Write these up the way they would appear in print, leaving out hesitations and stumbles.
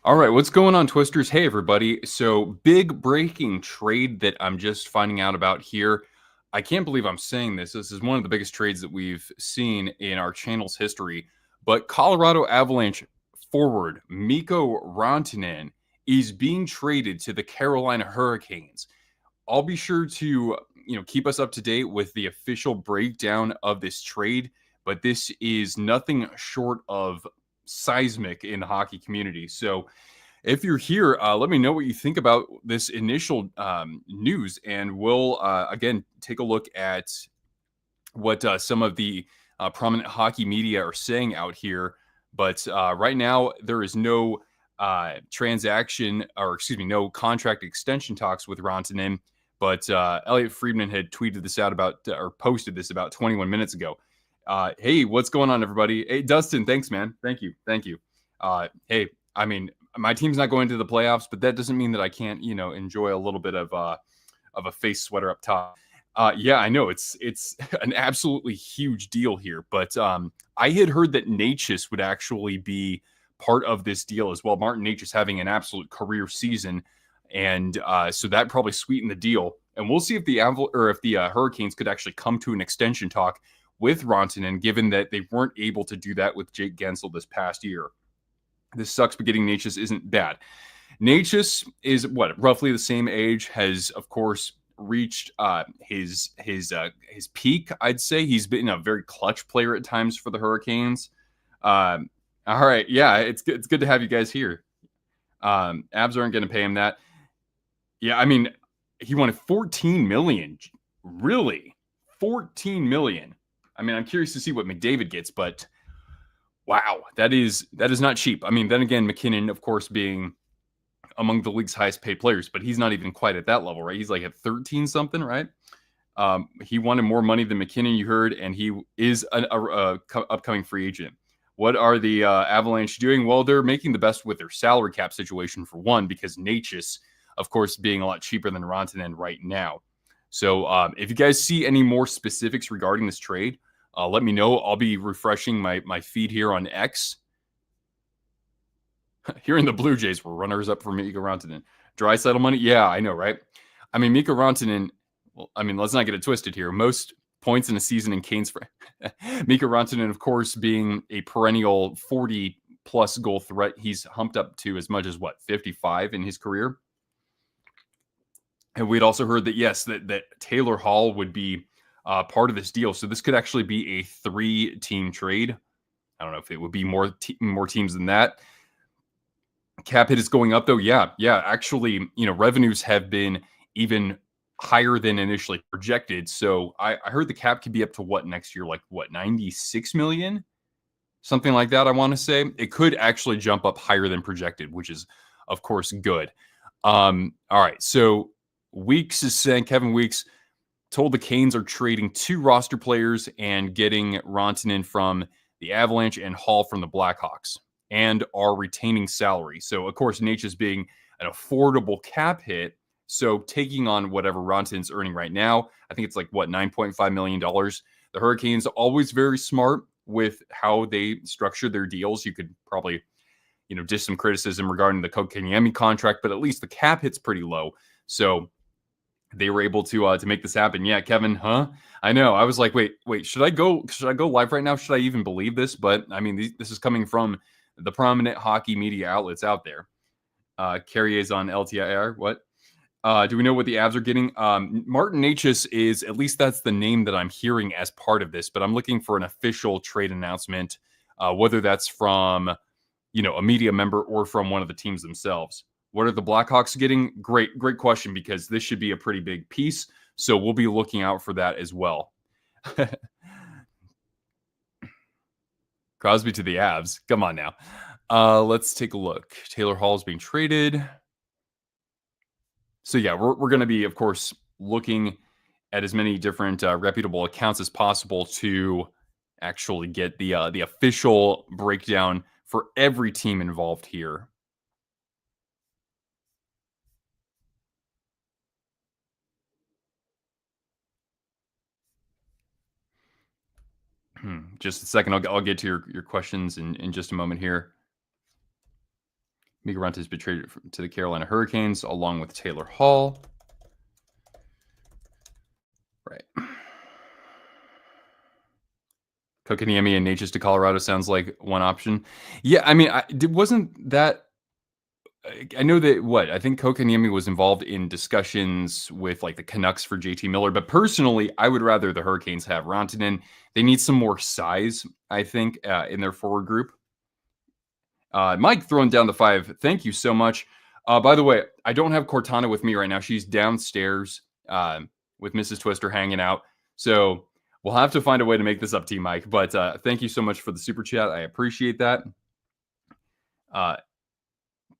All right, what's going on, Twisters? Hey, everybody. So, big breaking trade that I'm just finding out about here. I can't believe I'm saying this. This is one of the biggest trades that we've seen in our channel's history. But Colorado Avalanche forward Mikko Rantanen is being traded to the Carolina Hurricanes. I'll be sure to keep us up to date with the official breakdown of this trade, but this is nothing short of seismic in the hockey community. So if you're here, let me know what you think about this initial news, and we'll again take a look at what some of the prominent hockey media are saying out here. But right now, there is no no contract extension talks with Rantanen. But Elliot Friedman had tweeted this out or posted this about 21 minutes ago. Hey, what's going on, everybody? Hey, Dustin, thanks, man. Thank you. Hey, I mean, my team's not going to the playoffs, but that doesn't mean that I can't, enjoy a little bit of a face sweater up top. Yeah, I know it's an absolutely huge deal here, but I had heard that Necas would actually be part of this deal as well. Martin Necas having an absolute career season, and so that probably sweetened the deal. And we'll see if the Hurricanes could actually come to an extension talk with Rantanen, given that they weren't able to do that with Jake Gensel this past year. This sucks, but getting Necas isn't bad. Necas is roughly the same age, has of course reached his peak. I'd say he's been a very clutch player at times for the Hurricanes. All right, yeah, it's good to have you guys here. Abs aren't going to pay him that. Yeah, I mean, he wanted 14 million. Really, 14 million. I mean, I'm curious to see what McDavid gets, but wow, that is not cheap. I mean, then again, McKinnon, of course, being among the league's highest paid players, but he's not even quite at that level, right? He's like at 13 something, right? He wanted more money than McKinnon, you heard, and he is an upcoming free agent. What are the Avalanche doing? Well, they're making the best with their salary cap situation, for one, because Necas, of course, being a lot cheaper than Rantanen right now. So if you guys see any more specifics regarding this trade, let me know. I'll be refreshing my feed here on X. Here in the Blue Jays, we're runners up for Mikko Rantanen. Draisaitl money? Yeah, I know, right? I mean, Mikko Rantanen, well, I mean, let's not get it twisted here. Most points in a season in Canes for Mikko Rantanen, of course, being a perennial 40-plus goal threat. He's humped up to as much as, 55 in his career? And we'd also heard that, yes, that Taylor Hall would be part of this deal. So this could actually be a 3-team trade. I don't know if it would be more teams than that. Cap hit is going up, though. Yeah. Actually, revenues have been even higher than initially projected. So I heard the cap could be up to next year? 96 million? Something like that, I want to say. It could actually jump up higher than projected, which is, of course, good. All right. So Weeks is saying, Kevin Weeks told the Canes are trading 2 roster players and getting Rantanen from the Avalanche and Hall from the Blackhawks, and are retaining salary. So, of course, Necas being an affordable cap hit, so taking on whatever Rantanen's earning right now, I think it's $9.5 million. The Hurricanes always very smart with how they structure their deals. You could probably, dish some criticism regarding the Kotkaniemi contract, but at least the cap hit's pretty low. So they were able to make this happen. Yeah, Kevin, huh? I know. I was like, wait, should I go live right now? Should I even believe this? But I mean, this is coming from the prominent hockey media outlets out there. Carrier's on LTIR. What? Do we know what the Avs are getting? Martin Necas is, at least that's the name that I'm hearing as part of this, but I'm looking for an official trade announcement, whether that's from, a media member or from one of the teams themselves. What are the Blackhawks getting? Great question, because this should be a pretty big piece. So we'll be looking out for that as well. Crosby to the Avs. Come on now. Let's take a look. Taylor Hall is being traded. So yeah, we're going to be, of course, looking at as many different reputable accounts as possible to actually get the official breakdown for every team involved here. Just a second. I'll get to your questions in just a moment here. Mikko Rantanen has been traded to the Carolina Hurricanes along with Taylor Hall. Right. Kotkaniemi and Necas to Colorado sounds like one option. Yeah, I mean, wasn't that... I know that I think Kotkaniemi was involved in discussions with like the Canucks for JT Miller, but personally, I would rather the Hurricanes have Rantanen. They need some more size, I think, in their forward group. Mike throwing down the 5. Thank you so much. By the way, I don't have Cortana with me right now. She's downstairs with Mrs. Twister hanging out. So we'll have to find a way to make this up to you, Mike. But thank you so much for the super chat. I appreciate that.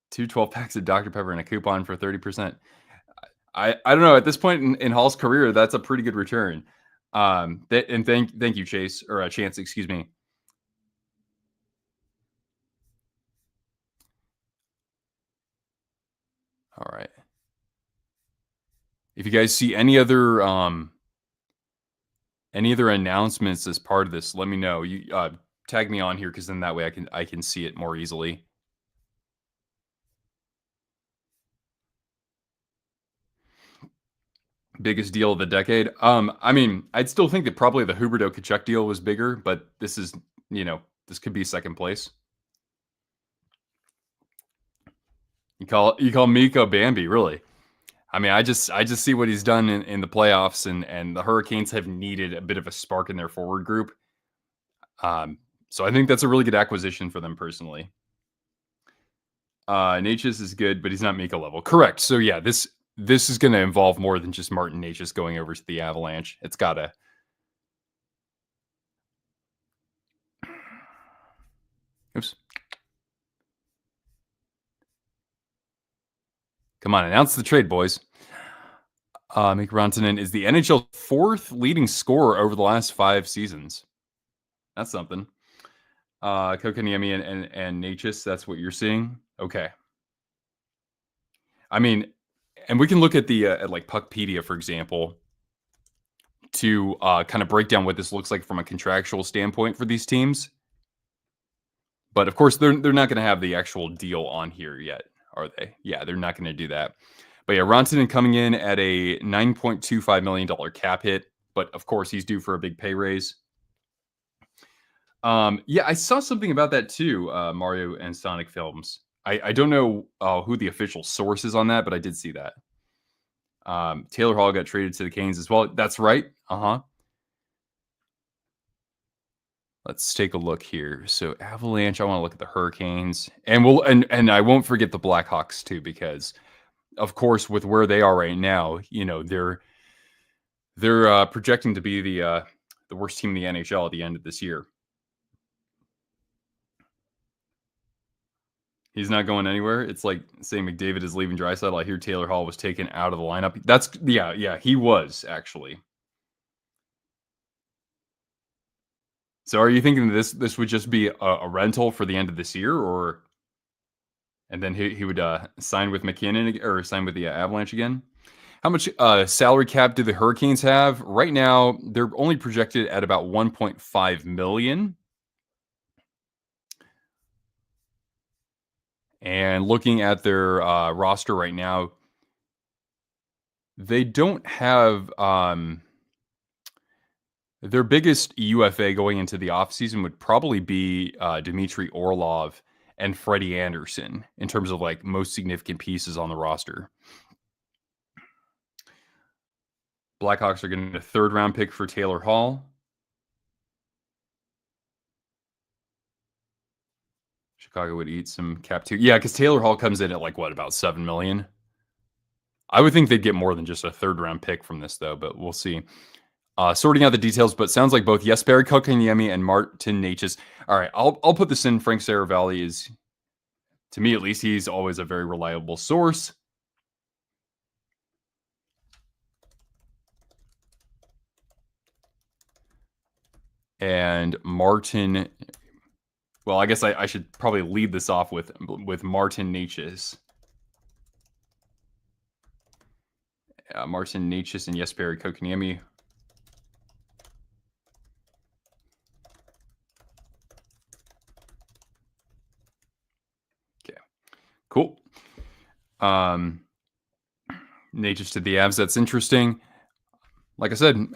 2 12-packs of Dr. Pepper and a coupon for 30%. I don't know. At this point in Hall's career, that's a pretty good return. And thank you, Chase, or Chance, excuse me. All right. If you guys see any other announcements as part of this, let me know. You tag me on here, because then that way I can see it more easily. Biggest deal of the decade. I mean, I'd still think that probably the Huberdeau Tkachuk deal was bigger, but this is, this could be second place. You call Mikko Bambi, really? I mean, I just see what he's done in the playoffs, and the Hurricanes have needed a bit of a spark in their forward group. So I think that's a really good acquisition for them personally. Necas is good, but he's not Mikko level. Correct. So yeah, this is going to involve more than just Martin Necas going over to the Avalanche. It's got to. Oops. Come on, announce the trade, boys. Mikko Rantanen is the NHL 4th leading scorer over the last 5 seasons. That's something. Kotkaniemi and Necas, that's what you're seeing? Okay. I mean, and we can look at the at like Puckpedia, for example, to kind of break down what this looks like from a contractual standpoint for these teams. But of course, they're not going to have the actual deal on here yet, are they? Yeah, they're not going to do that. But yeah, Rantanen coming in at a $9.25 million cap hit. But of course, he's due for a big pay raise. Yeah, I saw something about that too, Mario and Sonic Films. I don't know who the official source is on that, but I did see that. Taylor Hall got traded to the Canes as well. That's right. Let's take a look here. So Avalanche, I want to look at the Hurricanes, and and I won't forget the Blackhawks too, because of course, with where they are right now, they're projecting to be the worst team in the NHL at the end of this year. He's not going anywhere. It's like saying McDavid is leaving Draisaitl. I hear Taylor Hall was taken out of the lineup. That's yeah, he was actually. So are you thinking this would just be a rental for the end of this year, or and then he would sign with McKinnon or sign with the Avalanche again? How much salary cap do the Hurricanes have? Right now, they're only projected at about $1.5 million. And looking at their roster right now, they don't have their biggest UFA going into the offseason would probably be Dmitry Orlov and Freddie Anderson in terms of like most significant pieces on the roster. Blackhawks are getting a 3rd round pick for Taylor Hall. Chicago would eat some cap too. Yeah, because Taylor Hall comes in at like what, about $7 million? I would think they'd get more than just a 3rd round pick from this though, but we'll see. Sorting out the details, but sounds like both Jesperi Kotkaniemi and Martin Necas. All right, I'll put this in. Frank Saravalli is, to me at least, he's always a very reliable source. And Martin, well, I guess I should probably lead this off with Martin Necas. Martin Necas and Jesperi Kotkaniemi. Cool. Natchez to the Avs. That's interesting. Like I said,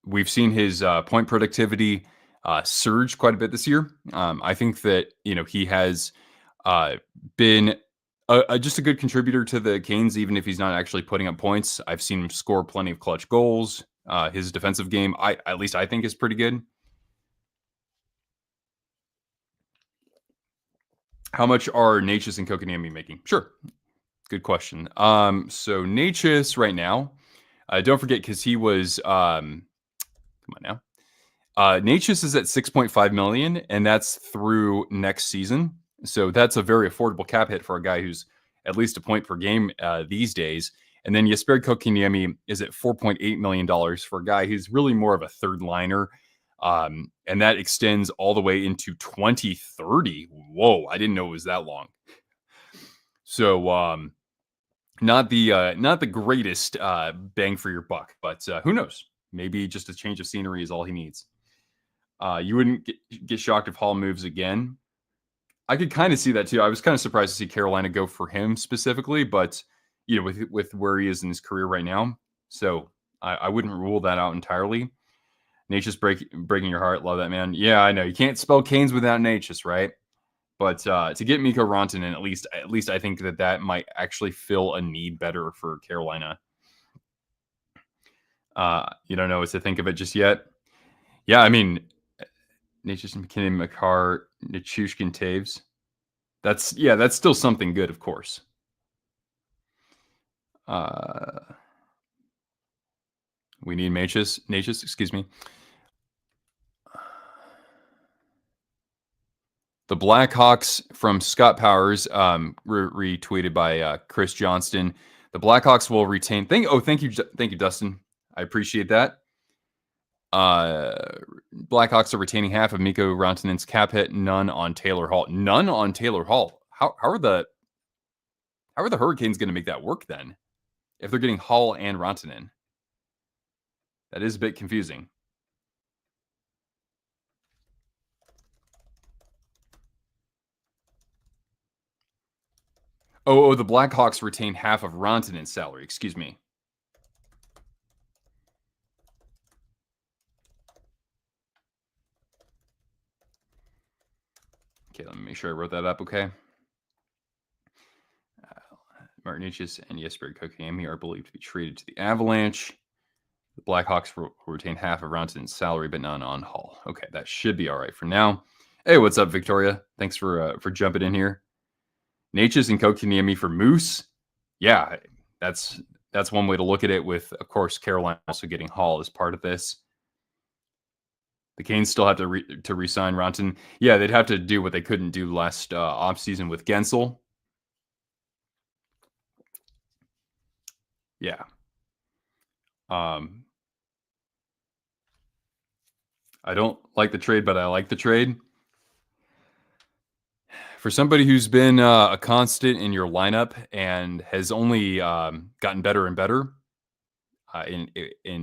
we've seen his point productivity surge quite a bit this year. I think that he has been just a good contributor to the Canes, even if he's not actually putting up points. I've seen him score plenty of clutch goals. His defensive game, at least I think, is pretty good. How much are Necas and Kotkaniemi making? Sure. Good question. So Necas right now, don't forget, because he was come on now. Necas is at 6.5 million, and that's through next season. So that's a very affordable cap hit for a guy who's at least a point per game these days. And then Jesperi Kotkaniemi is at $4.8 million for a guy who's really more of a third liner. And that extends all the way into 2030. Whoa, I didn't know it was that long. So not the greatest bang for your buck, but who knows? Maybe just a change of scenery is all he needs. You wouldn't get shocked if Hall moves again. I could kind of see that too. I was kind of surprised to see Carolina go for him specifically, but with where he is in his career right now, so I wouldn't rule that out entirely. Necas breaking your heart, love that, man. Yeah, I know you can't spell Canes without Necas, right? But to get Mikko Rantanen, at least I think that might actually fill a need better for Carolina. You don't know what to think of it just yet. Yeah, I mean, Necas, McKinnon, Makar, Nichushkin, Taves. That's still something good, of course. We need Necas, excuse me. The Blackhawks from Scott Powers, retweeted by Chris Johnston. The Blackhawks will retain. Thank you, Dustin. I appreciate that. Blackhawks are retaining half of Mikko Rantanen's cap hit. None on Taylor Hall. None on Taylor Hall. How are the Hurricanes going to make that work then? If they're getting Hall and Rantanen, that is a bit confusing. Oh, the Blackhawks retain half of Rantanen's salary. Excuse me. Okay, let me make sure I wrote that up. Okay. Necas and Jesperi Kotkaniemi are believed to be traded to the Avalanche. The Blackhawks will retain half of Rantanen's salary, but none on Hall. Okay, that should be all right for now. Hey, what's up, Victoria? Thanks for jumping in here. Necas and Kotkaniemi for Moose. Yeah, that's one way to look at it. With, of course, Carolina also getting Hall as part of this. The Canes still have to re-sign Rantanen. Yeah, they'd have to do what they couldn't do last offseason with Gensel. Yeah. I don't like the trade, but I like the trade. For somebody who's been a constant in your lineup and has only gotten better and better in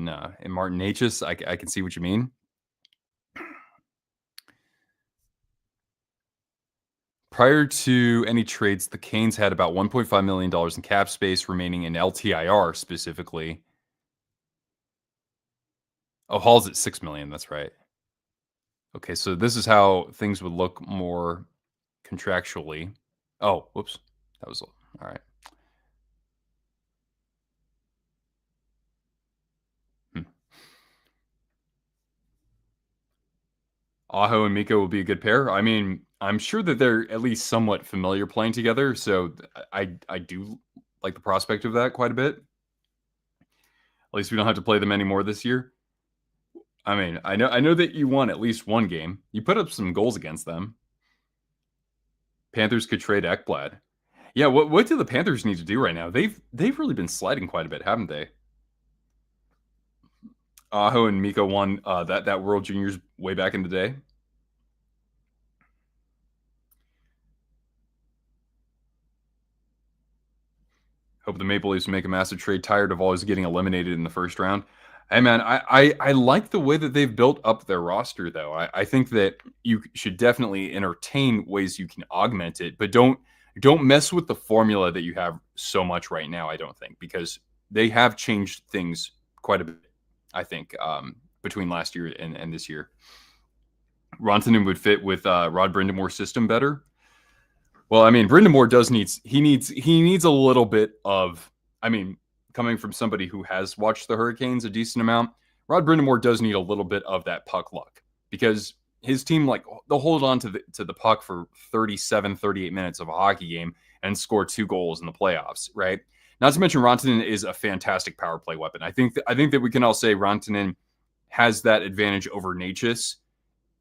Martin Necas, I can see what you mean. Prior to any trades, the Canes had about $1.5 million in cap space remaining in LTIR specifically. Oh, Hall's at $6 million. That's right. Okay, so this is how things would look more contractually. Oh, whoops. That was all right. Aho and Mikko will be a good pair. I mean, I'm sure that they're at least somewhat familiar playing together, so I do like the prospect of that quite a bit. At least we don't have to play them anymore this year. I mean, I know that you won at least one game. You put up some goals against them. Panthers could trade Ekblad. Yeah, what do the Panthers need to do right now? They've really been sliding quite a bit, haven't they? Aho and Mikko won that World Juniors way back in the day. Hope the Maple Leafs make a massive trade. Tired of always getting eliminated in the first round. Hey, man, I like the way that they've built up their roster, though. I think that you should definitely entertain ways you can augment it, but don't don't mess with the formula that you have so much right now, I don't think, because they have changed things quite a bit, I think, between last year and this year. Rantanen would fit with Rod Brindamore's system better. Well, I mean, Brindamore needs a little bit of, I mean, coming from somebody who has watched the Hurricanes a decent amount, Rod Brindamore does need a little bit of that puck luck, because his team, like, they'll hold on to the puck for 37, 38 minutes of a hockey game and score 2 goals in the playoffs, right? Not to mention Rantanen is a fantastic power play weapon. I think that we can all say Rantanen has that advantage over Necas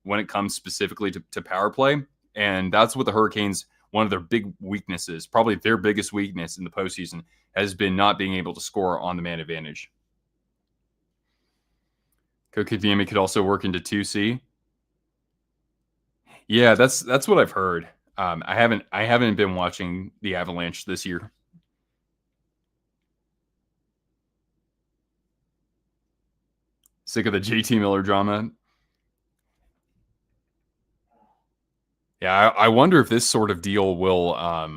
when it comes specifically to power play. And that's what the Hurricanes, one of their big weaknesses, probably their biggest weakness in the postseason, has been not being able to score on the man advantage. Kokadiemi could also work into 2C. Yeah, that's what I've heard. I haven't been watching the Avalanche this year. Sick of the JT Miller drama. Yeah, I wonder if this sort of deal will, I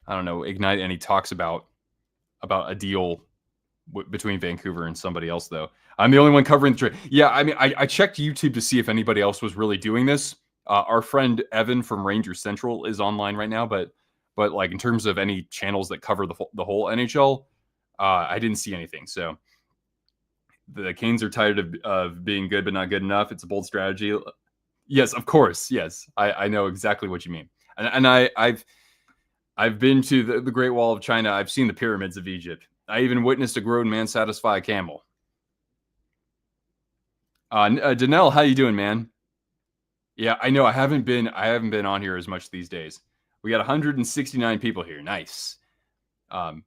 don't know, ignite any talks about a deal between Vancouver and somebody else, though. I'm the only one covering the trade. Yeah, I mean, I checked YouTube to see if anybody else was really doing this. Our friend Evan from Rangers Central is online right now, but like in terms of any channels that cover the whole NHL, I didn't see anything. So the Canes are tired of being good but not good enough. It's a bold strategy. Yes, of course. Yes, I know exactly what you mean, and I've been to the Great Wall of China. I've seen the pyramids of Egypt. I even witnessed a grown man satisfy a camel. Danelle, how you doing, man? Yeah, I know. I haven't been on here as much these days. We got 169 people here. Nice. But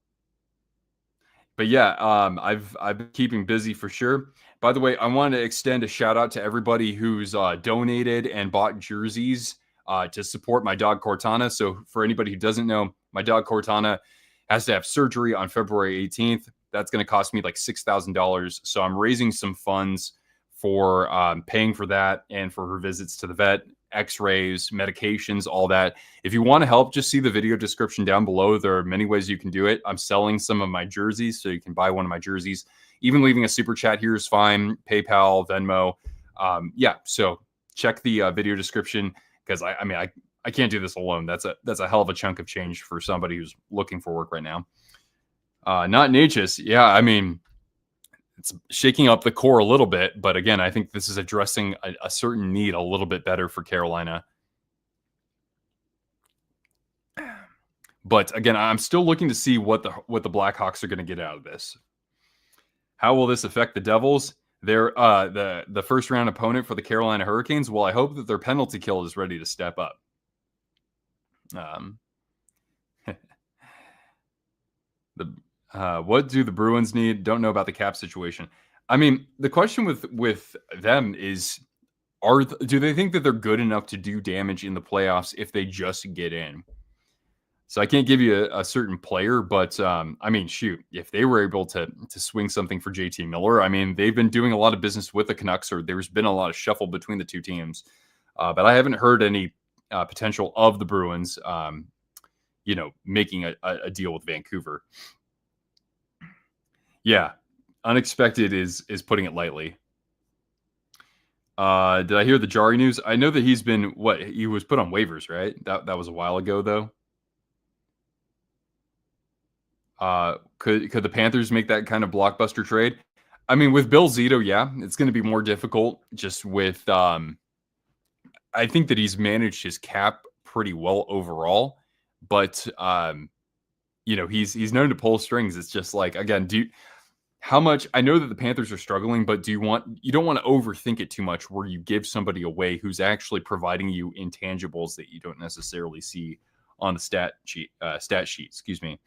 yeah, I've been keeping busy for sure. By the way, I wanted to extend a shout out to everybody who's donated and bought jerseys to support my dog Cortana. So for anybody who doesn't know, my dog Cortana has to have surgery on February 18th. That's going to cost me like $6,000. So I'm raising some funds for paying for that and for her visits to the vet, x-rays, medications, all that. If you want to help, just see the video description down below. There are many ways you can do it. I'm selling some of my jerseys, so you can buy one of my jerseys. Even leaving a super chat here is fine. PayPal, Venmo. Yeah, so check the video description, because I mean, I can't do this alone. That's a hell of a chunk of change for somebody who's looking for work right now. Not Necas. Yeah, I mean, it's shaking up the core a little bit, but again, I think this is addressing a certain need a little bit better for Carolina. But again, I'm still looking to see what the Blackhawks are going to get out of this. How will this affect the Devils? They're the first round opponent for the Carolina Hurricanes. Well, I hope that their penalty kill is ready to step up. What do the Bruins need? Don't know about the cap situation. I mean, the question with them is, do they think that they're good enough to do damage in the playoffs if they just get in? So I can't give you a certain player, but I mean, shoot, if they were able to swing something for JT Miller, I mean, they've been doing a lot of business with the Canucks, or there's been a lot of shuffle between the two teams. But I haven't heard any potential of the Bruins, making a deal with Vancouver. Yeah, unexpected is putting it lightly. Did I hear the Jari news? I know that he was put on waivers, right? That was a while ago, though. Could the Panthers make that kind of blockbuster trade? I mean, with Bill Zito, yeah, it's going to be more difficult. Just with, I think that he's managed his cap pretty well overall, but he's known to pull strings. It's just like, again, how much? I know that the Panthers are struggling, but you don't want to overthink it too much, where you give somebody away who's actually providing you intangibles that you don't necessarily see on the stat sheet. Excuse me.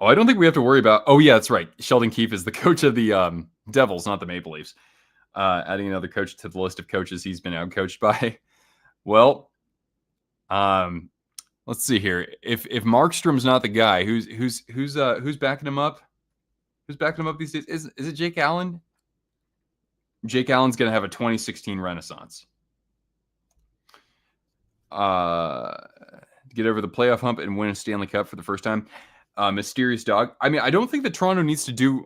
Oh, I don't think we have to worry about. Oh yeah, that's right. Sheldon Keefe is the coach of the Devils, not the Maple Leafs. Adding another coach to the list of coaches he's been outcoached by. Well, let's see here. If Markstrom's not the guy, who's backing him up? Who's backing him up these days? Is it Jake Allen? Jake Allen's going to have a 2016 renaissance. Get over the playoff hump and win a Stanley Cup for the first time. Mysterious Dog. I mean, I don't think that Toronto needs to do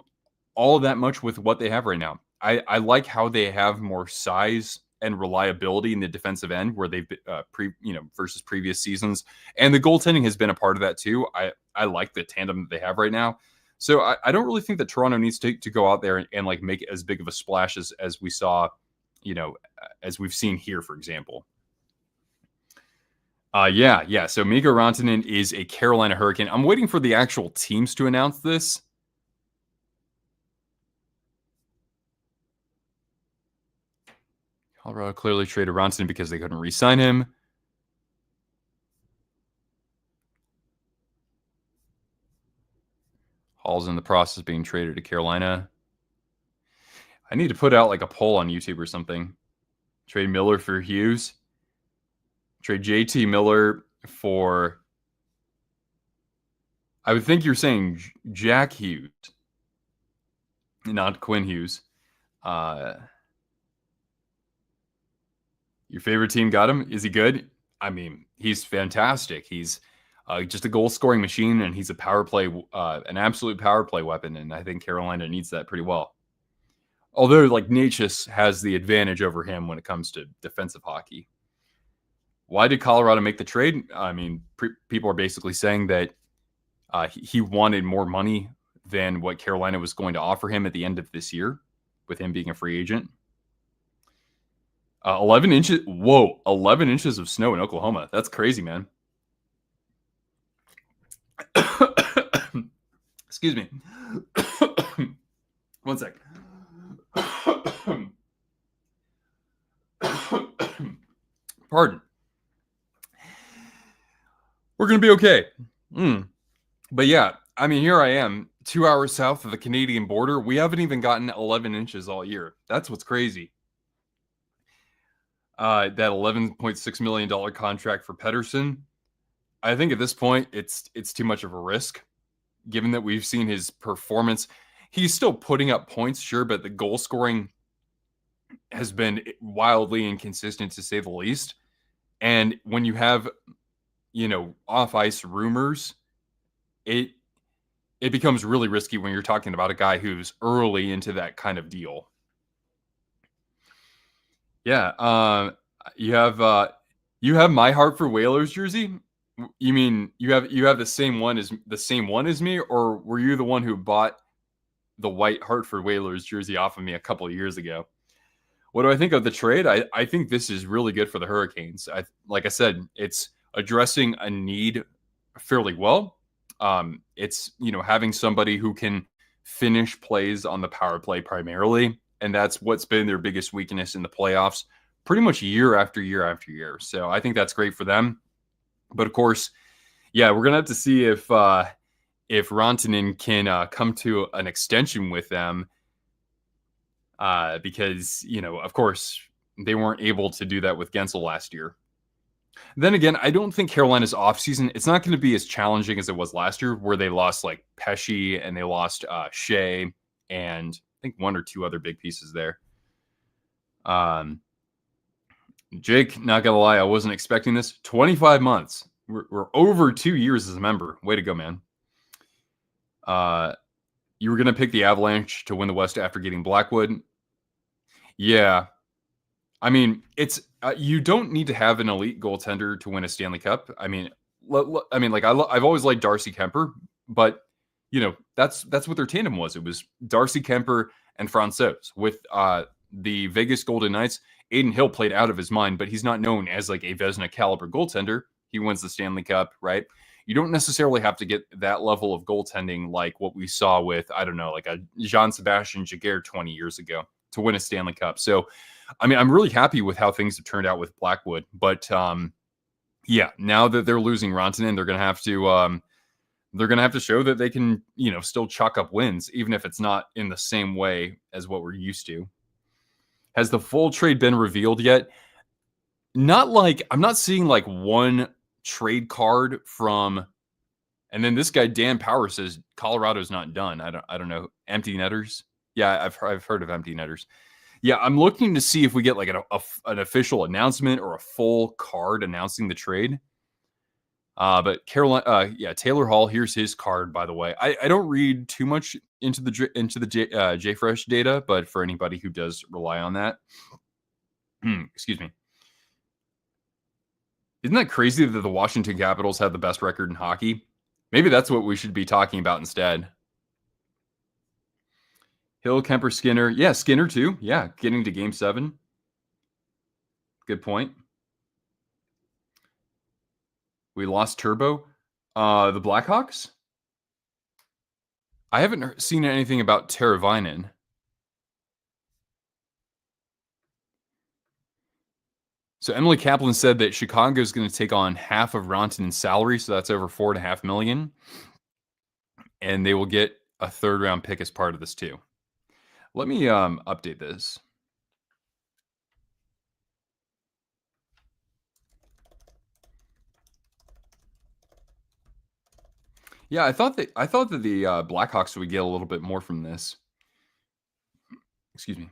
all that much with what they have right now. I like how they have more size and reliability in the defensive end, where they've versus previous seasons, and the goaltending has been a part of that too. I like the tandem that they have right now. So I don't really think that Toronto needs to go out there and like make as big of a splash as we saw, as we've seen here, for example. Yeah. So Mikko Rantanen is a Carolina Hurricane. I'm waiting for the actual teams to announce this. Colorado clearly traded Rantanen because they couldn't re-sign him. Hall's in the process of being traded to Carolina. I need to put out like a poll on YouTube or something. Trade Miller for Hughes. Trade JT Miller for... I would think you're saying Jack Hughes, not Quinn Hughes. Your favorite team got him? Is he good? I mean, he's fantastic. He's just a goal-scoring machine, and he's a power play, an absolute power play weapon, and I think Carolina needs that pretty well. Although, like, Necas has the advantage over him when it comes to defensive hockey. Why did Colorado make the trade? I mean, people are basically saying that he wanted more money than what Carolina was going to offer him at the end of this year, with him being a free agent. 11 inches. Whoa, 11 inches of snow in Oklahoma. That's crazy, man. Excuse me. One sec. Pardon. We're going to be okay. But yeah, I mean, here I am, 2 hours south of the Canadian border. We haven't even gotten 11 inches all year. That's what's crazy. That $11.6 million contract for Pettersson, I think at this point it's too much of a risk, given that we've seen his performance. He's still putting up points, sure, but the goal scoring has been wildly inconsistent, to say the least. And when you have, off ice rumors, it becomes really risky when you're talking about a guy who's early into that kind of deal. Yeah, you have my Hartford Whalers jersey. You mean you have the same one as me, or were you the one who bought the white Hartford Whalers jersey off of me a couple of years ago? What do I think of the trade? I think this is really good for the Hurricanes. Like I said, it's addressing a need fairly well. It's having somebody who can finish plays on the power play primarily. And that's what's been their biggest weakness in the playoffs pretty much year after year after year. So I think that's great for them. But of course, yeah, we're going to have to see if Rantanen can come to an extension with them because, of course, they weren't able to do that with Gensel last year. Then again, I don't think Carolina's offseason, it's not going to be as challenging as it was last year, where they lost like Pesci and they lost Shea and I think one or two other big pieces there. Jake, not gonna lie, I wasn't expecting this. 25 months. We're over 2 years as a member. Way to go, man. You were gonna pick the Avalanche to win the West after getting Blackwood. Yeah. I mean, it's you don't need to have an elite goaltender to win a Stanley Cup. I mean, I've always liked Darcy Kemper, but that's what their tandem was. It was Darcy Kemper and Francouz. With the Vegas Golden Knights, Aiden Hill played out of his mind, but he's not known as like a Vezina caliber goaltender. He wins the Stanley Cup, right? You don't necessarily have to get that level of goaltending like what we saw with, I don't know, like a Jean-Sebastian Jaguar 20 years ago to win a Stanley Cup. So, I mean, I'm really happy with how things have turned out with Blackwood. But, yeah, now that they're losing Rantanen, they're going to have to show that they can, still chalk up wins, even if it's not in the same way as what we're used to. Has the full trade been revealed yet? I'm not seeing like one trade card from, and then this guy, Dan Power, says Colorado's not done. I don't know. Empty Netters. Yeah, I've heard of Empty Netters. Yeah, I'm looking to see if we get like an official announcement or a full card announcing the trade. But Carolina, yeah, Taylor Hall. Here's his card, by the way. I don't read too much into the JFresh data, but for anybody who does rely on that, excuse me, isn't that crazy that the Washington Capitals have the best record in hockey? Maybe that's what we should be talking about instead. Hill, Kemper, Skinner. Yeah, Skinner too. Yeah, getting to Game 7. Good point. We lost Turbo. The Blackhawks? I haven't seen anything about Teravainen. So Emily Kaplan said that Chicago is going to take on half of Rantanen's salary, so that's over $4.5 million, and they will get a third-round pick as part of this too. Let me update this. Yeah, I thought that the Blackhawks would get a little bit more from this. Excuse me.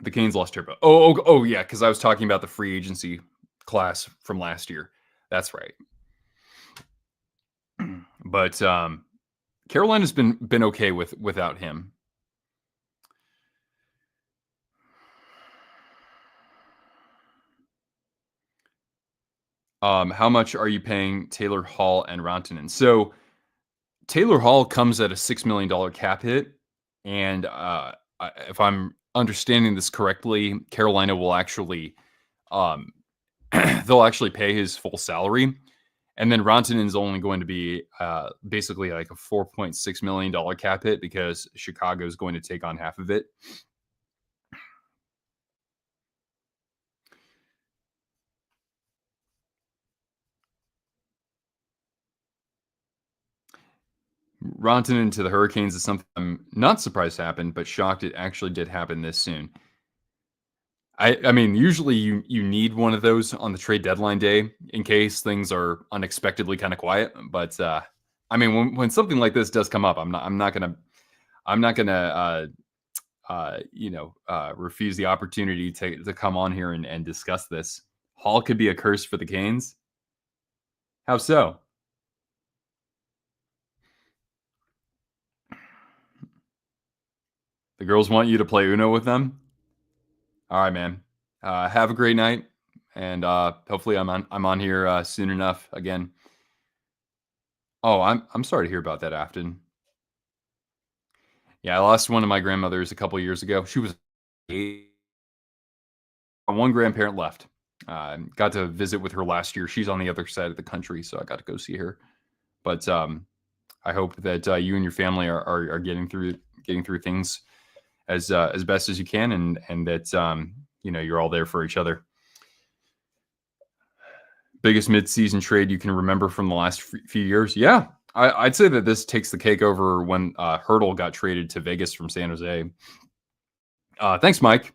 The Canes lost Turbo. Oh, yeah, because I was talking about the free agency class from last year. That's right. But Carolina's been okay without him. How much are you paying Taylor Hall and Rantanen? So Taylor Hall comes at a $6 million cap hit, and if I'm understanding this correctly, Carolina will actually they'll actually pay his full salary, and then Rantanen is only going to be basically like a $4.6 million cap hit because Chicago is going to take on half of it. Rantanen to the Hurricanes is something I'm not surprised happened, but shocked it actually did happen this soon. I mean, usually you need one of those on the trade deadline day in case things are unexpectedly kind of quiet. But I mean, when something like this does come up, I'm not gonna refuse the opportunity to come on here and discuss this. Hall could be a curse for the Canes. How so? The girls want you to play Uno with them. All right, man. Have a great night, and hopefully I'm on here soon enough again. Oh, I'm sorry to hear about that, Afton. Yeah, I lost one of my grandmothers a couple years ago. She was 8. One grandparent left. Got to visit with her last year. She's on the other side of the country, so I got to go see her. But I hope that you and your family are getting through things as best as you can, and that you're all there for each other. Biggest midseason trade you can remember from the last few years? Yeah, I'd say that this takes the cake over when Hurdle got traded to Vegas from San Jose. Thanks, Mike.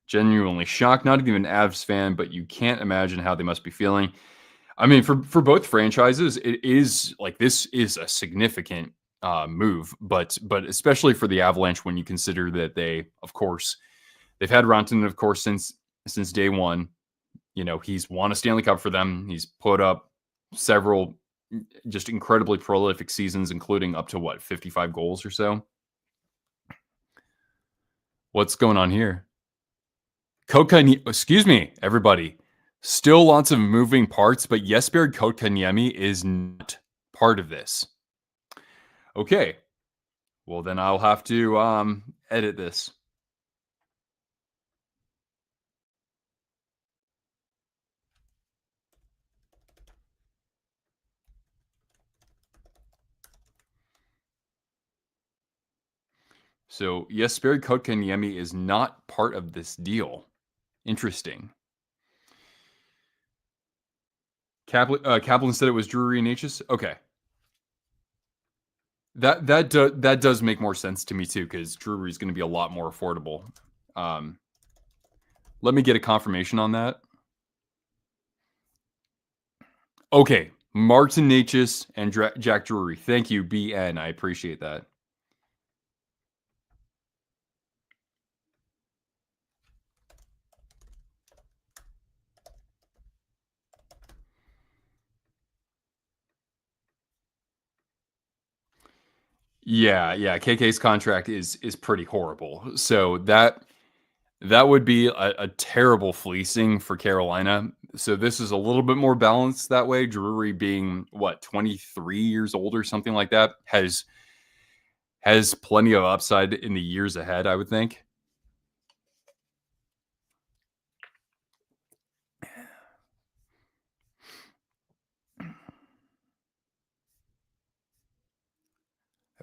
Genuinely shocked. Not even an Avs fan, but you can't imagine how they must be feeling. I mean, for both franchises, it is like this is a significant move, but especially for the Avalanche when you consider that they've had Rantanen, of course, since day one. He's won a Stanley Cup for them. He's put up several just incredibly prolific seasons, including up to 55 goals or so. What's going on here? Excuse me, everybody. Still lots of moving parts, but Jesper Kotkaniemi is not part of this. Okay. Well, then I'll have to edit this. So Jesper Kotkaniemi is not part of this deal. Interesting. Kaplan said it was Drury and Necas. Okay. That does make more sense to me too, because Drury is going to be a lot more affordable. Let me get a confirmation on that. Okay, Martin Necas and Jack Drury. Thank you, BN. I appreciate that. Yeah. KK's contract is pretty horrible. So that would be a terrible fleecing for Carolina. So this is a little bit more balanced that way. Drury being what 23 years old or something like that has plenty of upside in the years ahead, I would think.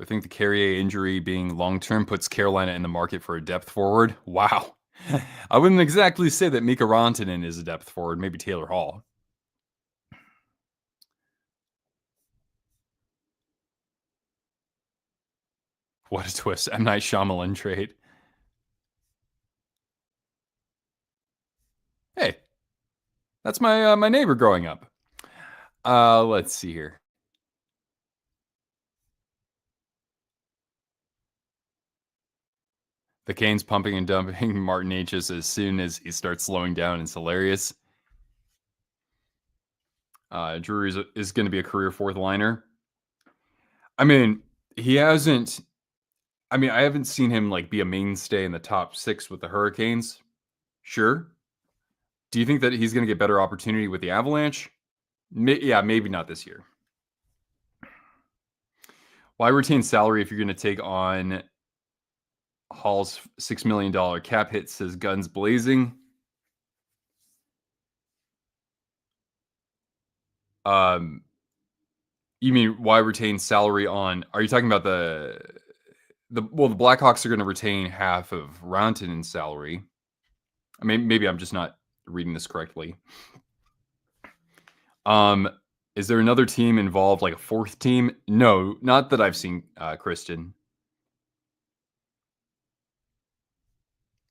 I think the Carrier injury being long term puts Carolina in the market for a depth forward. Wow. I wouldn't exactly say that Mikko Rantanen is a depth forward, maybe Taylor Hall. What a twist. M. Night Shyamalan trade. Hey, that's my neighbor growing up. Let's see here. The Canes pumping and dumping Martin H's as soon as he starts slowing down. It's hilarious. Drury is going to be a career fourth liner. I mean, he hasn't. I mean, I haven't seen him like be a mainstay in the top 6 with the Hurricanes. Sure. Do you think that he's going to get better opportunity with the Avalanche? Yeah, maybe not this year. Why retain salary if you're going to take on Hall's $6 million cap hit? Says guns blazing. You mean why retain salary on? Are you talking about the Blackhawks are going to retain half of Rantanen's salary. I mean, maybe I'm just not reading this correctly. Is there another team involved, like a fourth team? No, not that I've seen, Kristen.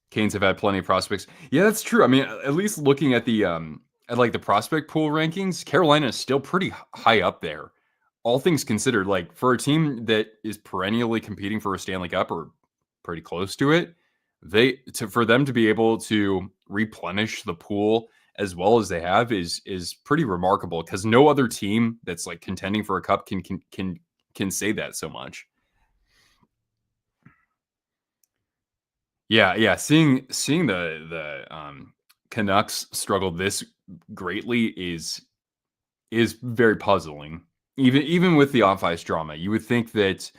Canes have had plenty of prospects. Yeah, that's true. I mean, at least looking at the the prospect pool rankings, Carolina is still pretty high up there. All things considered, like for a team that is perennially competing for a Stanley Cup or pretty close to it, for them to be able to replenish the pool as well as they have is pretty remarkable because no other team that's like contending for a cup can say that so much. Yeah. Seeing the Canucks struggle this greatly is very puzzling. Even with the off ice drama, you would think that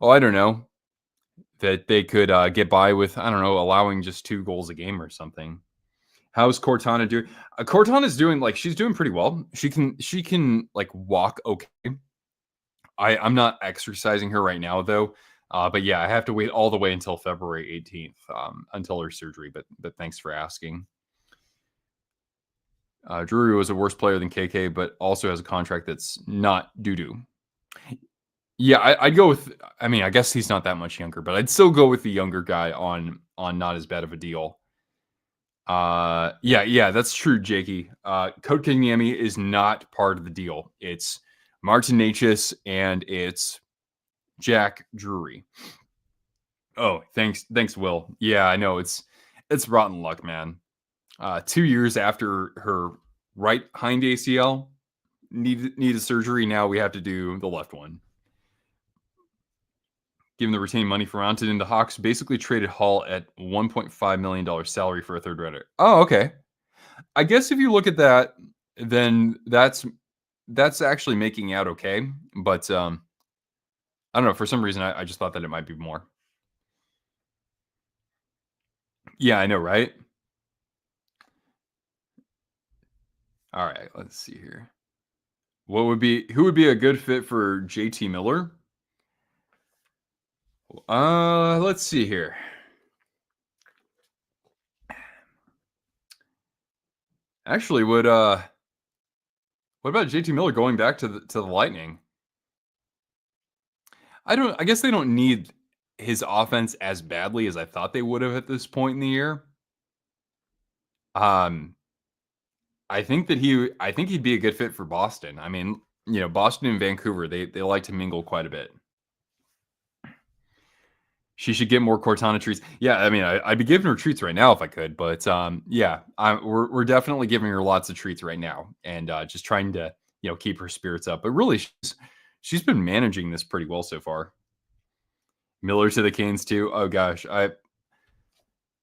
I don't know that they could get by with allowing just 2 goals a game or something. How's Cortana doing? Cortana's doing she's doing pretty well. She can like walk okay. I'm not exercising her right now though. But yeah, I have to wait all the way until February 18th until her surgery. But thanks for asking. Drury was a worse player than KK, but also has a contract that's not doo-doo. Yeah, I'd go with. I mean, I guess he's not that much younger, but I'd still go with the younger guy on not as bad of a deal. Yeah, that's true, Jakey. Kotkaniemi is not part of the deal. It's Martin Necas and it's Jack Drury. Oh, thanks, Will. Yeah, I know it's rotten luck, man. 2 years after her right hind ACL needed surgery, now we have to do the left one. Given the retained money for Rantanen, the Hawks basically traded Hall at $1.5 million salary for a third rounder. Oh, okay. I guess if you look at that, then that's actually making out okay. But I don't know. For some reason, I just thought that it might be more. Yeah, I know, right? All right, let's see here. Who would be a good fit for JT Miller? Let's see here. Actually, what about JT Miller going back to the Lightning? I guess they don't need his offense as badly as I thought they would have at this point in the year. I think he'd be a good fit for Boston. I mean, Boston and Vancouver, they like to mingle quite a bit. She should get more Cortana treats. Yeah, I mean, I'd be giving her treats right now if I could, but yeah, we're definitely giving her lots of treats right now, and just trying to keep her spirits up. But really, she's been managing this pretty well so far. Miller to the Canes too. Oh gosh, I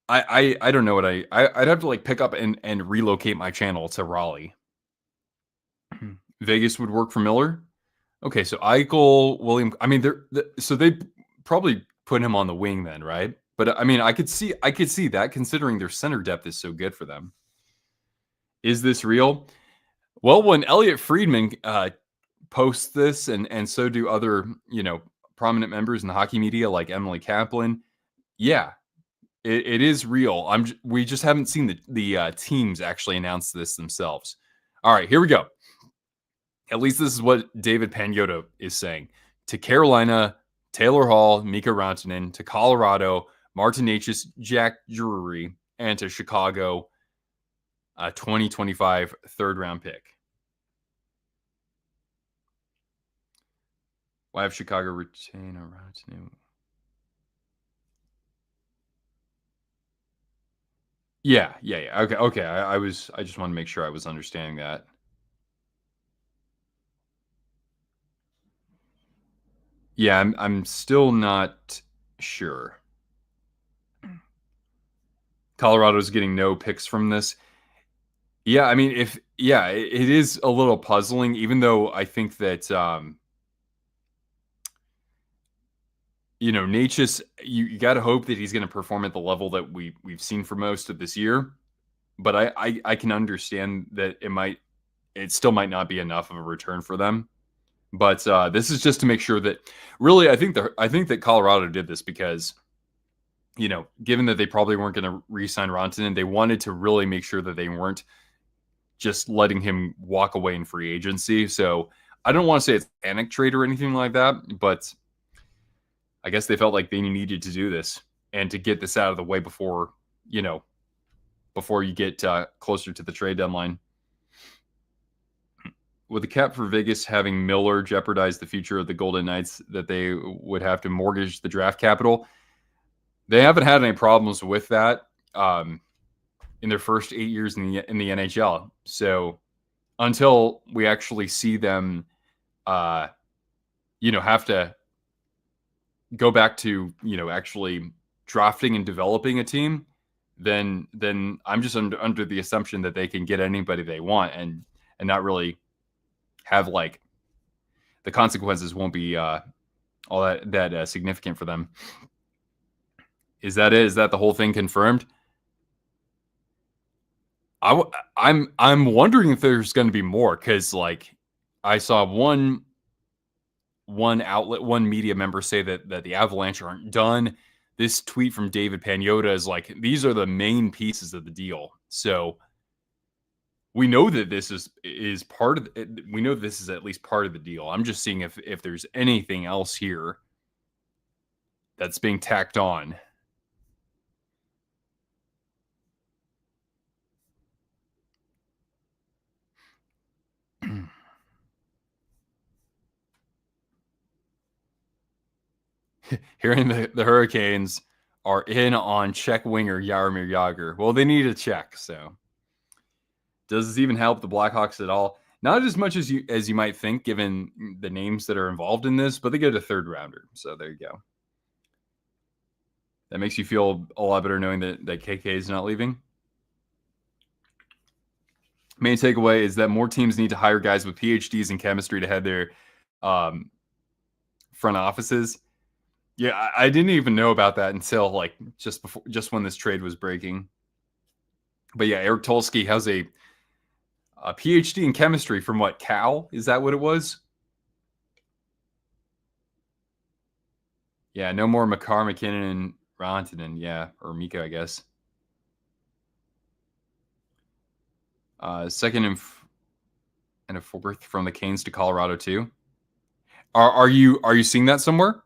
don't know what I'd have to like pick up and relocate my channel to Raleigh. Vegas would work for Miller. Okay, so Eichel, William. I mean, so they probably put him on the wing then, right? But I mean, I could see that considering their center depth is so good for them. Is this real? Well, when Elliot Friedman posts this, and so do other prominent members in the hockey media like Emily Kaplan. Yeah, it is real. We just haven't seen the teams actually announce this themselves. All right, here we go. At least this is what David Pagnotta is saying. To Carolina, Taylor Hall, Mikko Rantanen. To Colorado, Martin Necas, Jack Drury. And to Chicago, a 2025 third-round pick. Why have Chicago retain a Rantanen? Yeah. Okay. I just want to make sure I was understanding that. Yeah, I'm still not sure. Colorado's getting no picks from this. Yeah, I mean, it is a little puzzling, even though I think that Necas, you got to hope that he's going to perform at the level that we've seen for most of this year. But I can understand that it still might not be enough of a return for them. But this is just to make sure that really, I think that Colorado did this because, given that they probably weren't going to re-sign Rantanen, they wanted to really make sure that they weren't just letting him walk away in free agency. So I don't want to say it's panic trade or anything like that, but I guess they felt like they needed to do this and to get this out of the way before you get closer to the trade deadline. With the cap for Vegas having Miller jeopardize the future of the Golden Knights, that they would have to mortgage the draft capital. They haven't had any problems with that in their first 8 years in the NHL. So until we actually see them, have to go back to actually drafting and developing a team, then I'm just under the assumption that they can get anybody they want and not really have like the consequences won't be all that significant for them. Is that it? Is that the whole thing confirmed? I'm wondering if there's going to be more because like I saw one outlet, one media member say that the Avalanche aren't done. This tweet from David Pagnotta is like, these are the main pieces of the deal. So we know that this is part of it. We know this is at least part of the deal. I'm just seeing if there's anything else here that's being tacked on. Hearing the Hurricanes are in on Czech winger Jaromir Jagr. Well, they need a check, so does this even help the Blackhawks at all? Not as much as you might think, given the names that are involved in this, but they get a third rounder. So there you go. That makes you feel a lot better knowing that KK is not leaving. Main takeaway is that more teams need to hire guys with PhDs in chemistry to head their front offices. Yeah, I didn't even know about that until like just when this trade was breaking. But yeah, Eric Tulsky has a PhD in chemistry from what, Cal? Is that what it was? Yeah, no more Makar, McKinnon, and Rantanen. Yeah, or Mika, I guess. Second and a fourth from the Canes to Colorado too. Are you seeing that somewhere?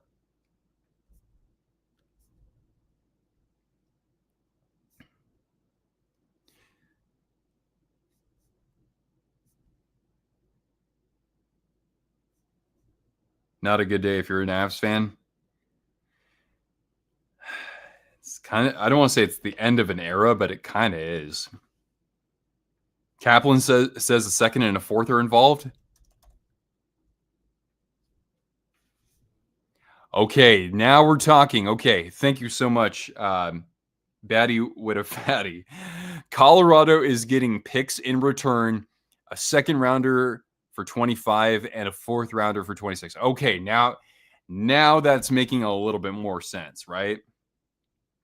Not a good day if you're an Avs fan. It's kind of, I don't want to say it's the end of an era, but it kind of is. Kaplan says a second and a fourth are involved. Okay, now we're talking. Okay, thank you so much, Batty with a fatty. Colorado is getting picks in return, a second rounder for 25 and a fourth rounder for 26. Okay, now that's making a little bit more sense, right?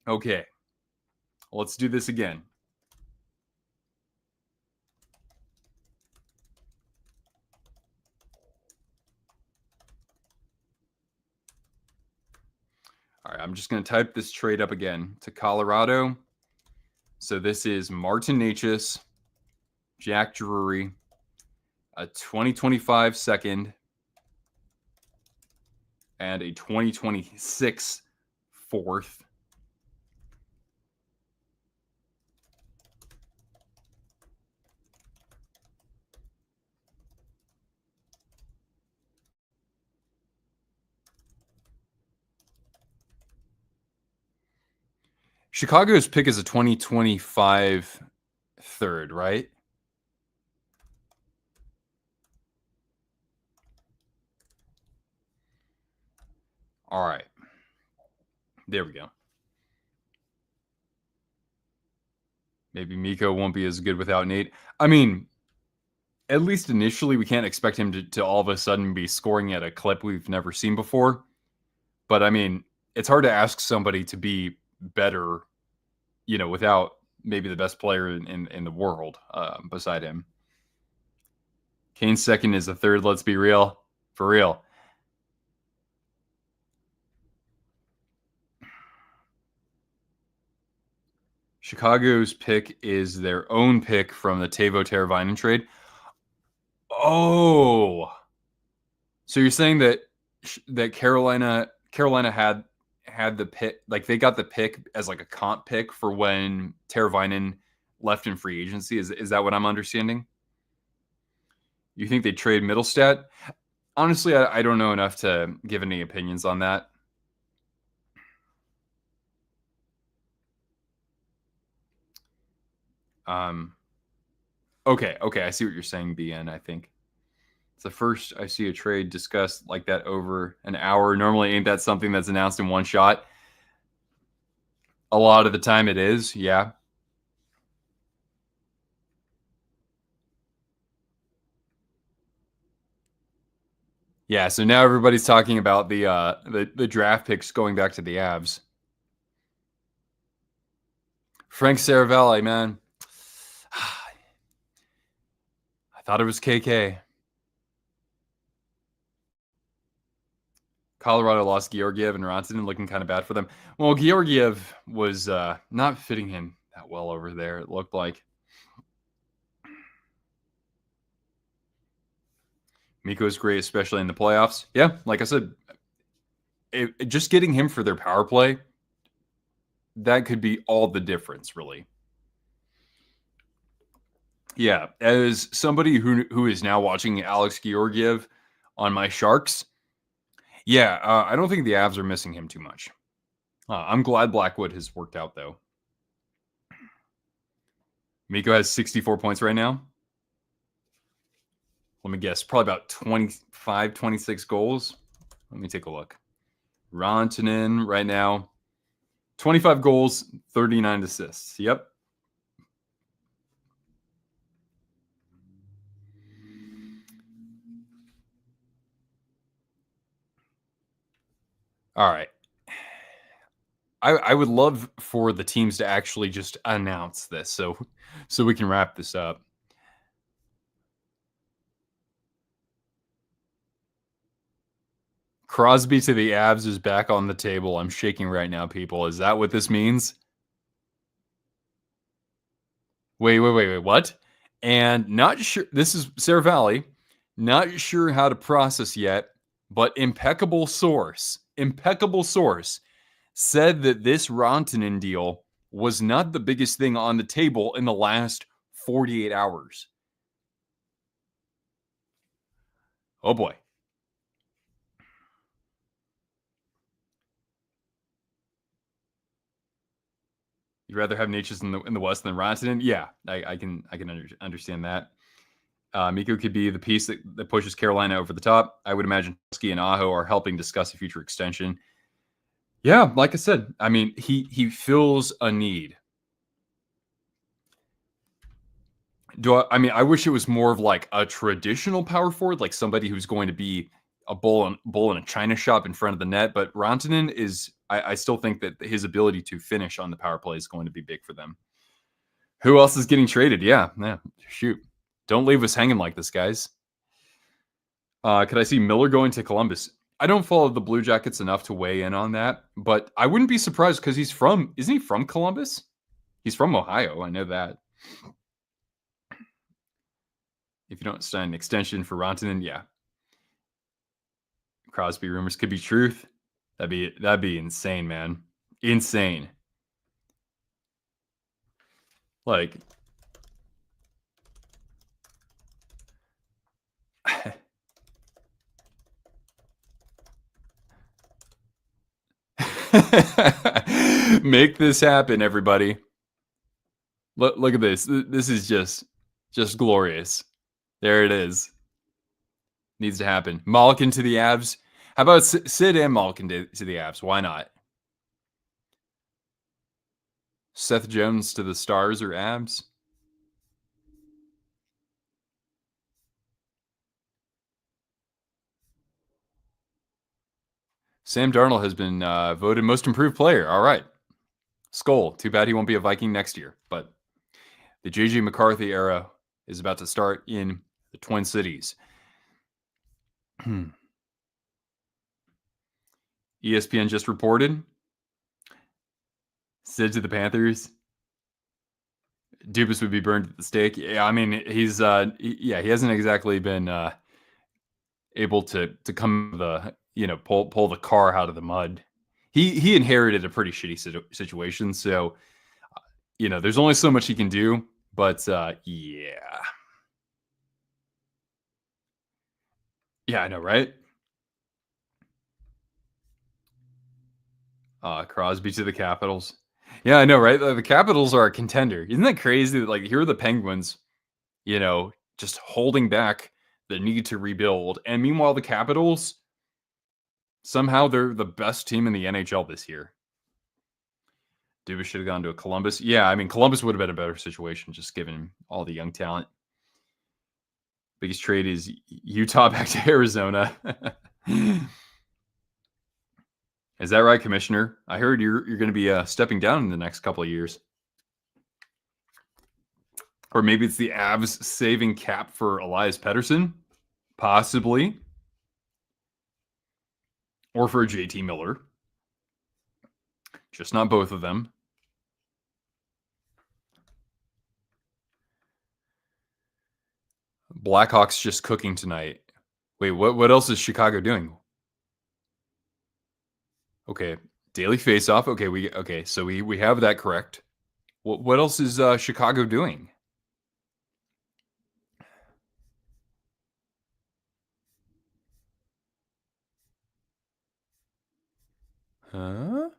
Okay, let's do this again. All right, I'm just going to type this trade up again to Colorado. So this is Martin Necas, Jack Drury, a 2025 second, and a 2026 fourth. Chicago's pick is a 2025 third, right? All right. There we go. Maybe Mikko won't be as good without Nate. I mean, at least initially, we can't expect him to all of a sudden be scoring at a clip we've never seen before. But I mean, it's hard to ask somebody to be better, without maybe the best player in the world beside him. Kane's second is the third. Let's be real. For real. Chicago's pick is their own pick from the Teuvo Teravainen trade. Oh, so you're saying that Carolina had the pick, like they got the pick as like a comp pick for when Teravainen left in free agency. Is that what I'm understanding? You think they trade Middlestat? Honestly, I don't know enough to give any opinions on that. Okay, I see what you're saying, BN. I think it's the first I see a trade discussed like that over an hour. Normally, ain't that something that's announced in one shot? A lot of the time, it is. Yeah. Yeah, so now everybody's talking about the draft picks going back to the Avs. Frank Saravalli, man. I thought it was KK. Colorado lost Georgiev and Rantanen, looking kind of bad for them. Well, Georgiev was not fitting him that well over there, it looked like. Mikko's great, especially in the playoffs. Yeah, like I said, just getting him for their power play, that could be all the difference, really. Yeah, as somebody who is now watching Alex Georgiev on my Sharks, yeah, I don't think the Avs are missing him too much. I'm glad Blackwood has worked out, though. Mikko has 64 points right now. Let me guess, probably about 25, 26 goals. Let me take a look. Rantanen right now, 25 goals, 39 assists. Yep. All right. I would love for the teams to actually just announce this so we can wrap this up. Crosby to the Avs is back on the table. I'm shaking right now, people. Is that what this means? Wait. What? And not sure. This is Saravalli. Not sure how to process yet, but impeccable source said that this Rantanen deal was not the biggest thing on the table in the last 48 hours. Oh boy. You'd rather have Necas in the West than Rantanen? Yeah, I can understand that. Mikko could be the piece that pushes Carolina over the top. I would imagine Husky and Aho are helping discuss a future extension. Yeah, like I said, I mean, he fills a need. I mean, I wish it was more of like a traditional power forward, like somebody who's going to be a bull in a china shop in front of the net. But Rantanen is, I still think that his ability to finish on the power play is going to be big for them. Who else is getting traded? Yeah. Shoot. Don't leave us hanging like this, guys. Could I see Miller going to Columbus? I don't follow the Blue Jackets enough to weigh in on that, but I wouldn't be surprised because isn't he from Columbus? He's from Ohio. I know that. If you don't sign an extension for Rantanen, yeah. Crosby rumors could be truth. That'd be insane, man. Insane. Like make this happen, everybody. Look at this. This is just glorious. There it is. Needs to happen. Malkin to the Avs. How about Sid and Malkin to the Avs? Why not? Seth Jones to the Stars or Avs? Sam Darnold has been voted most improved player. All right. Skull. Too bad he won't be a Viking next year. But the JJ McCarthy era is about to start in the Twin Cities. ESPN just reported Sid to the Panthers. Dubas would be burned at the stake. Yeah, I mean, he hasn't exactly been able to come pull the car out of the mud. He inherited a pretty shitty situation, so there's only so much he can do. But yeah, I know, right? Crosby to the Capitals. Yeah, I know, right? The Capitals are a contender. Isn't that crazy? That, like, here are the Penguins, just holding back the need to rebuild, and meanwhile, the Capitals somehow they're the best team in the NHL this year. Dubas should have gone to a Columbus. Yeah, I mean, Columbus would have been a better situation, just given all the young talent. Biggest trade is Utah back to Arizona. Is that right, Commissioner? I heard you're going to be stepping down in the next couple of years. Or maybe it's the Avs saving cap for Elias Pettersson? Possibly. Or for JT Miller. Just not both of them. Blackhawks just cooking tonight. Wait, what else is Chicago doing? Okay, daily face-off. Okay, so we have that correct. What else is Chicago doing? Huh?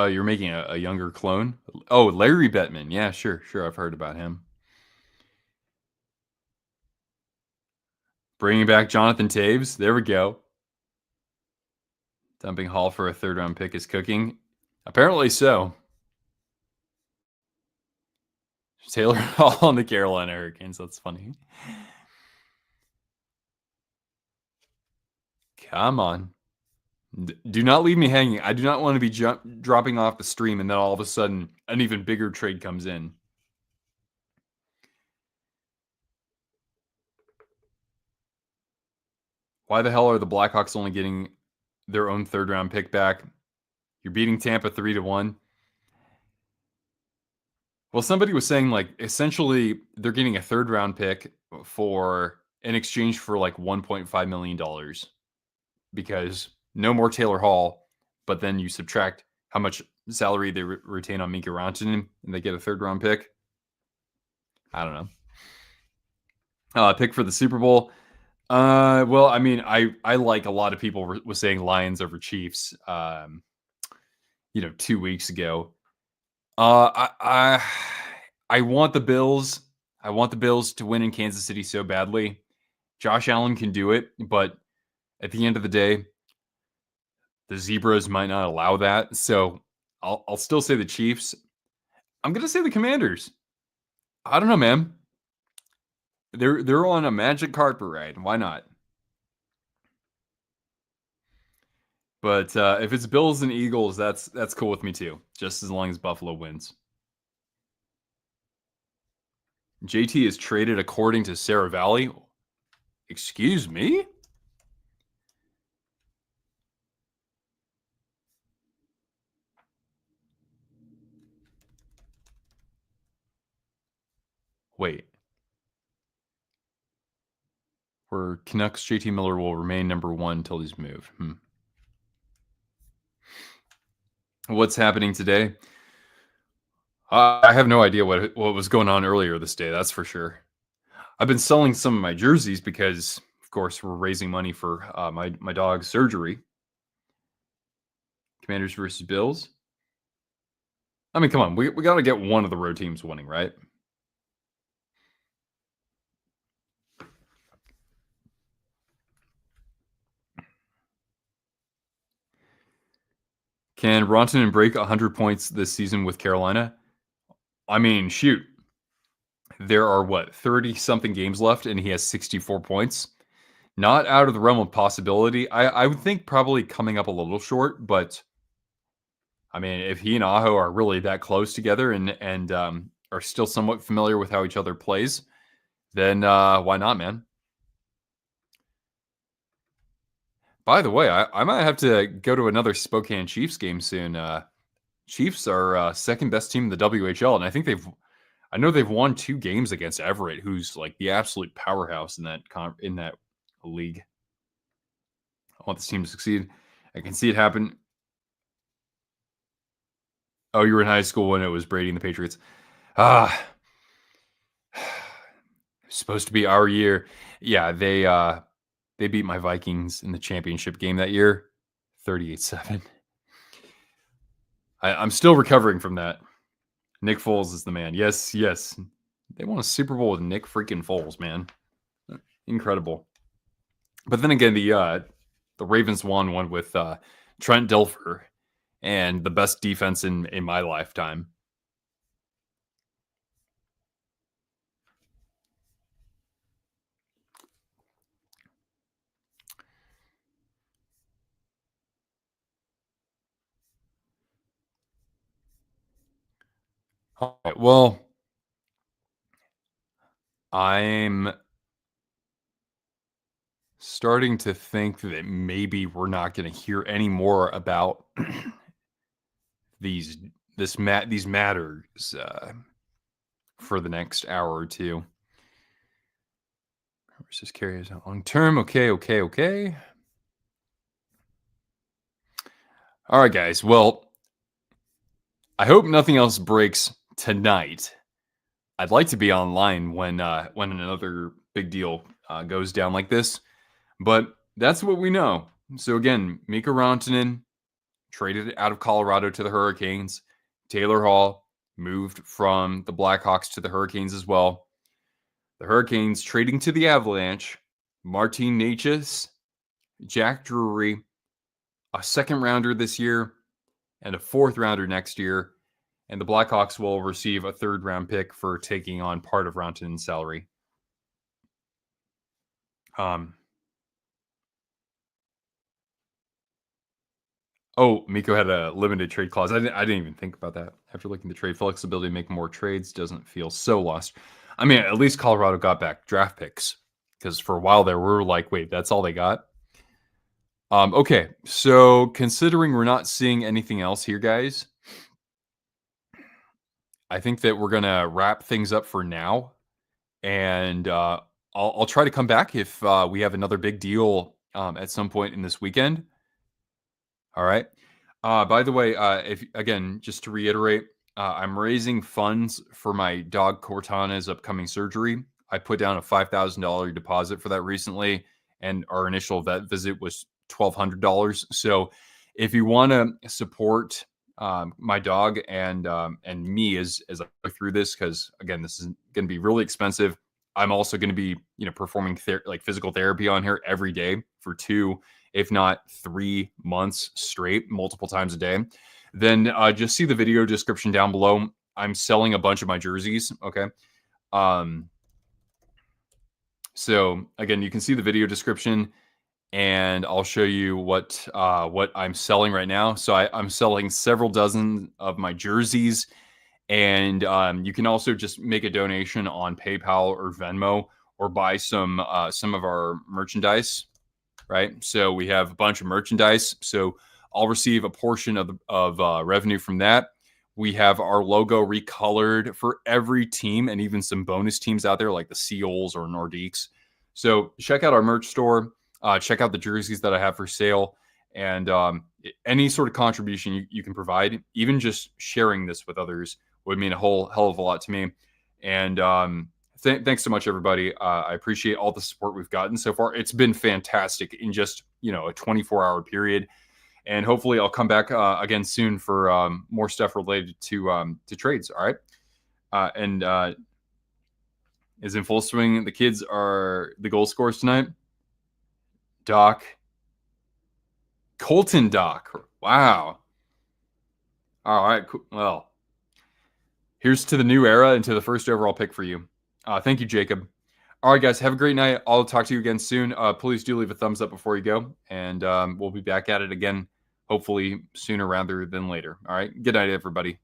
You're making a younger clone? Oh, Larry Bettman. Yeah, sure. I've heard about him. Bringing back Jonathan Taves. There we go. Dumping Hall for a third-round pick is cooking. Apparently so. Taylor Hall on the Carolina Hurricanes. That's funny. Come on. Do not leave me hanging. I do not want to be dropping off the stream and then all of a sudden an even bigger trade comes in. Why the hell are the Blackhawks only getting their own third-round pick back? You're beating Tampa 3-1. Well, somebody was saying, like, essentially they're getting a third-round pick in exchange for like $1.5 million because no more Taylor Hall, but then you subtract how much salary they retain on Mikko Rantanen and they get a third-round pick. I don't know. Pick for the Super Bowl. Well, I mean, I like a lot of people was saying Lions over Chiefs. 2 weeks ago. I want the Bills. I want the Bills to win in Kansas City so badly. Josh Allen can do it, but at the end of the day, the Zebras might not allow that. So I'll still say the Chiefs. I'm gonna say the Commanders. I don't know, man. They're on a magic carpet ride. Why not? But if it's Bills and Eagles, that's cool with me too. Just as long as Buffalo wins. JT is traded according to Sarah Valley. Excuse me? Wait. Where Canucks JT Miller will remain number 1 until he's moved. What's happening today? I have no idea what was going on earlier this day. That's for sure. I've been selling some of my jerseys because, of course, we're raising money for my dog's surgery. Commanders versus Bills. I mean, come on. We got to get one of the road teams winning, right? Can Rantanen break 100 points this season with Carolina? I mean, shoot. There are, 30-something games left, and he has 64 points. Not out of the realm of possibility. I would think probably coming up a little short, but I mean, if he and Aho are really that close together and are still somewhat familiar with how each other plays, then why not, man? By the way, I might have to go to another Spokane Chiefs game soon. Chiefs are second best team in the WHL, and I know they've won 2 games against Everett, who's like the absolute powerhouse in that league. I want this team to succeed. I can see it happen. Oh, you were in high school when it was Brady and the Patriots. Supposed to be our year. Yeah, they beat my Vikings in the championship game that year, 38-7. I'm still recovering from that. Nick Foles is the man. Yes. They won a Super Bowl with Nick freaking Foles, man. Incredible. But then again, the Ravens won one with Trent Dilfer and the best defense in my lifetime. All right, well, I'm starting to think that maybe we're not going to hear any more about these matters for the next hour or two. Versus carries out long term. Okay. All right, guys. Well, I hope nothing else breaks tonight. I'd like to be online when another big deal goes down like this, but that's what we know. So again, Mikko Rantanen traded out of Colorado to the Hurricanes. Taylor Hall moved from the Blackhawks to the Hurricanes as well. The Hurricanes trading to the Avalanche. Martin Necas, Jack Drury, a second rounder this year, and a fourth rounder next year. And the Blackhawks will receive a third round pick for taking on part of Rantanen's salary. Mikko had a limited trade clause. I didn't even think about that. After looking at the trade flexibility to make more trades doesn't feel so lost. I mean, at least Colorado got back draft picks because for a while there we were like, wait, that's all they got? Okay, so considering we're not seeing anything else here, guys, I think that we're gonna wrap things up for now, and I'll try to come back if we have another big deal at some point in this weekend. All right. By the way, if again, just to reiterate, I'm raising funds for my dog CORTANA's upcoming surgery. I put down a $5,000 deposit for that recently, and our initial vet visit was $1,200. So if you want to support my dog and me as I go through this, because again, this is going to be really expensive. I'm also going to be performing like physical therapy on her every day for 2, if not 3 months straight, multiple times a day. Then just see the video description down below. I'm selling a bunch of my jerseys. Okay. So again, you can see the video description, and I'll show you what I'm selling right now. So I'm selling several dozen of my jerseys, and you can also just make a donation on PayPal or Venmo, or buy some of our merchandise. Right. So we have a bunch of merchandise. So I'll receive a portion of revenue from that. We have our logo recolored for every team, and even some bonus teams out there like the Seals or Nordiques. So check out our merch store. Check out the jerseys that I have for sale, and any sort of contribution you can provide, even just sharing this with others, would mean a whole hell of a lot to me. And thanks so much, everybody. I appreciate all the support we've gotten so far. It's been fantastic in just a 24-hour period. And hopefully I'll come back again soon for more stuff related to trades. All right. And is in full swing. The kids are the goal scorers tonight. Doc. Colton Doc. Wow. All right. Cool. Well, here's to the new era and to the first overall pick for you. Thank you, Jacob. All right, guys. Have a great night. I'll talk to you again soon. Please do leave a thumbs up before you go. And we'll be back at it again, hopefully sooner rather than later. All right. Good night, everybody.